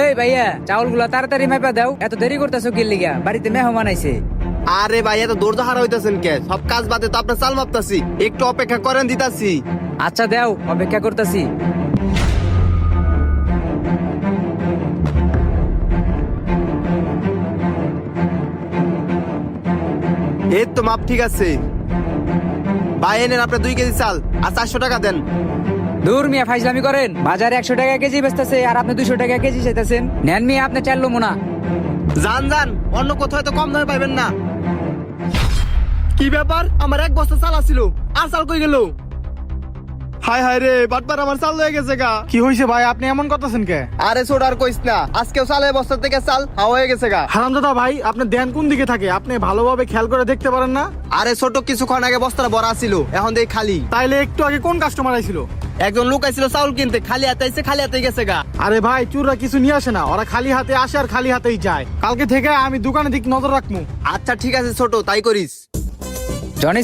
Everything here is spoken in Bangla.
এই ভাইয়া চাউলগুলা তাড়াতাড়ি মাইপা দাও, এত দেরি করতেছো কি লিগা? বাড়িতে মেহমান আইছে। আরে ভাই এত দৌড় হারা হইতাছেন কে? সব কাজ বাদে তো আপনার চাল মাপতাছি, একটু অপেক্ষা করেন দিতাছি। আচ্ছা দাও, অপেক্ষা করতেছি। এই তো মাপ ঠিক আছে ভাই, এনেন আপনার 2 কেজি চাল আর 400 টাকা দেন। দূর মিয়া, ফাইজলামি করেন। বাজারে 100 টাকা কেজি বেচতেছে আর আপনি 200 টাকা কেজি চাইতেছেন। নেন মিয়া, আপনি চাইলো মোনা। যান যান, অন্য কোথাও তো কম দামে পাইবেন না। কি ব্যাপার, আমার 1 বস্তা চাল আছিল, আর চাল কই গেল? হায় হায় রে, বাটবার আমার চাল হয়ে গেছে গা। কি হয়েছে ভাই, আপনি এমন করতেছেন কে? আরে ছোট আর কইস না, আজকেও চালের বস্তা থেকে চাল হাওয়া হয়ে গেছে গা। হারামজাদা ভাই, আপনার ধ্যান কোন দিকে থাকে? আপনি ভালোভাবে খেয়াল করে দেখতে পারেন না? আরে ছোট, কিছুক্ষণ আগে বস্তাটা ভরা ছিল, এখন দেখি খালি। তাইলে একটু আগে কোন কাস্টমার আইছিল? একজন লোক আইছিল চাউল কিনতে, খালি হাতে আইছে, খালি হাতে গেছে গা। আরে ভাই, চুররা কিছু নিয়ে আসে না, ওরা খালি হাতে আসে আর খালি হাতেই যায়। কালকে থেকে আমি দোকানের দিক নজর রাখবো। আচ্ছা ঠিক আছে ছোট, তাই করিস। জনি